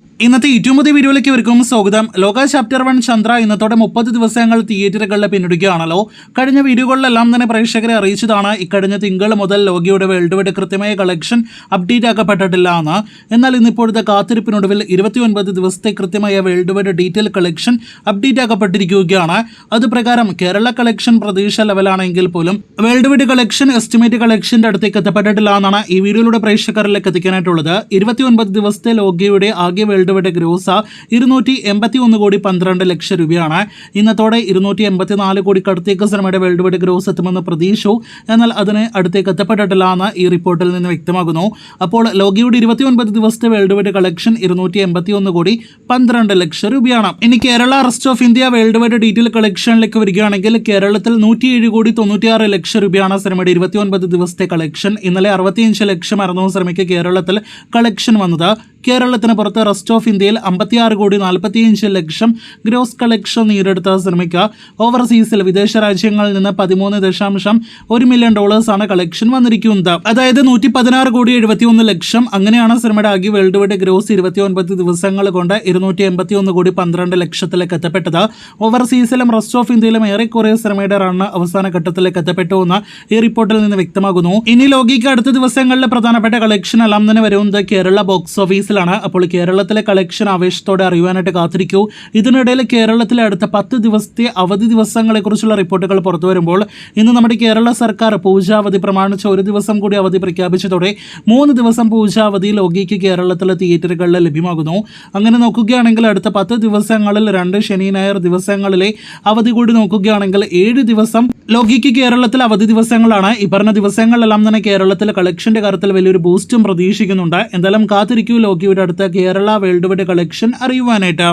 ഇന്നത്തെ ഏറ്റവും പുതിയ വീഡിയോയിലേക്ക് ഇവർക്കും സ്വാഗതം. ലോക ചാപ്റ്റർ 1 ചന്ദ്ര ഇന്നത്തോടെ 30 ദിവസങ്ങൾ തിയേറ്ററുകളിൽ പിന്നിടുകയാണല്ലോ. കഴിഞ്ഞ വീഡിയോകളിലെല്ലാം തന്നെ പ്രേക്ഷകരെ അറിയിച്ചതാണ് ഇക്കഴിഞ്ഞ തിങ്കൾ മുതൽ ലോകയുടെ വേൾഡ് വൈഡ് കൃത്യമായ കളക്ഷൻ അപ്ഡേറ്റ് ആക്കപ്പെട്ടിട്ടില്ല എന്ന്. എന്നാൽ ഇന്നിപ്പോഴത്തെ കാത്തിരിപ്പിനൊടുവിൽ 29 ദിവസത്തെ കൃത്യമായ world wide detail collection update ആക്കപ്പെട്ടിരിക്കുകയാണ്. അതുപ്രകാരം കേരള കളക്ഷൻ പ്രതീക്ഷ ലെവലാണെങ്കിൽ പോലും വേൾഡ് വൈഡ് കളക്ഷൻ എസ്റ്റിമേറ്റ് കളക്ഷന്റെ അടുത്തേക്ക് എത്തപ്പെട്ടിട്ടില്ല എന്നാണ് ഈ വീഡിയോയിലൂടെ പ്രേക്ഷകരിലേക്ക് എത്തിക്കാനായിട്ടുള്ളത്. 29 ദിവസത്തെ ലോകയുടെ ആകെ വേൾഡ് വൈഡ് ഗ്രോസ് 281 കോടി 12 ലക്ഷം രൂപയാണ്. ഇന്നത്തോടെ 284 കോടിക്ക് അടുത്തേക്ക് സിനിമയുടെ വേൾഡ് വൈഡ് ഗ്രോസ് എത്തുമെന്ന് പ്രതീക്ഷിച്ചു. എന്നാൽ അതിന് അടുത്തേക്ക് എത്തപ്പെട്ടിട്ടില്ല എന്ന് ഈ റിപ്പോർട്ടിൽ നിന്ന് വ്യക്തമാകുന്നു. അപ്പോൾ ലോകയുടെ 29 ദിവസത്തെ വേൾഡ് വൈഡ് കളക്ഷൻ 281 കോടി 12 ലക്ഷം രൂപയാണ്. ഇനി Kerala rest of India world wide detail കളക്ഷനിലേക്ക് വരികയാണെങ്കിൽ കേരളത്തിൽ 107 കോടി 96 ലക്ഷം രൂപയാണ് സിനിമയുടെ 29 ദിവസത്തെ കളക്ഷൻ. ഇന്നലെ 65 ലക്ഷം ആയിരുന്നു സിനിമയ്ക്ക് കേരളത്തിൽ കളക്ഷൻ വന്നത്. കേരളത്തിന് പുറത്ത് റെസ്റ്റ് ഓഫ് ഇന്ത്യയിൽ 56 കോടി 45 ലക്ഷം ഗ്രോസ് കളക്ഷൻ നേടിയെടുത്ത സിനിമയ്ക്ക് ഓവർസീസിൽ വിദേശ രാജ്യങ്ങളിൽ നിന്ന് $13.1 മില്യൺ ആണ് കളക്ഷൻ വന്നിരിക്കുന്നത്. അതായത് 116 കോടി 71 ലക്ഷം. അങ്ങനെയാണ് സിനിമയുടെ ആകെ വേൾഡ് വൈഡ് ഗ്രോസ് 29 ദിവസങ്ങൾ കൊണ്ട് 281 കോടി 12 ലക്ഷത്തിലേക്ക് എത്തപ്പെട്ടത്. ഓവർസീസിലും റെസ്റ്റ് ഓഫ് ഇന്ത്യയിലും ഏറെക്കുറെ സിനിമയുടെ റണ്ണ് അവസാന ഘട്ടത്തിലേക്ക് എത്തപ്പെട്ടു എന്ന് ഈ റിപ്പോർട്ടിൽ നിന്ന് വ്യക്തമാകുന്നു. ഇനി ലോകിക്ക് അടുത്ത ദിവസങ്ങളിലെ പ്രധാനപ്പെട്ട കളക്ഷൻ എല്ലാം തന്നെ വരുന്നത് കേരള ബോക്സ് ഓഫീസിലാണ്. അപ്പോൾ കേരളത്തിലെ കളക്ഷൻ ആവേശത്തോടെ അറിയുവാനായിട്ട് കാത്തിരിക്കൂ. ഇതിനിടയിൽ കേരളത്തിലെ അടുത്ത 10 ദിവസത്തെ അവധി ദിവസങ്ങളെ കുറിച്ചുള്ള റിപ്പോർട്ടുകൾ പുറത്തു വരുമ്പോൾ ഇന്ന് നമ്മുടെ കേരള സർക്കാർ പൂജാവധി പ്രമാണിച്ച് ഒരു ദിവസം കൂടി അവധി പ്രഖ്യാപിച്ചതോടെ 3 ദിവസം പൂജാവധി ലോകിക്ക് കേരളത്തിലെ തിയേറ്ററുകളിൽ ലഭ്യമാകുന്നു. അങ്ങനെ നോക്കുകയാണെങ്കിൽ അടുത്ത 10 ദിവസങ്ങളിൽ 2 ശനി ഞായർ ദിവസങ്ങളിലെ അവധി കൂടി നോക്കുകയാണെങ്കിൽ 7 ദിവസം ലോകിക്ക് കേരളത്തിൽ അവധി ദിവസങ്ങളാണ്. ഈ പറഞ്ഞ ദിവസങ്ങളിലെല്ലാം തന്നെ കേരളത്തിലെ കളക്ഷന്റെ കാര്യത്തിൽ വലിയൊരു ബൂസ്റ്റും പ്രതീക്ഷിക്കുന്നുണ്ട്. എന്തായാലും കാത്തിരിക്കൂ ലോകിയുടെ അടുത്ത കേരള വേൾഡ് വൈഡ് കളക്ഷൻ അറിയുവാനായിട്ട്.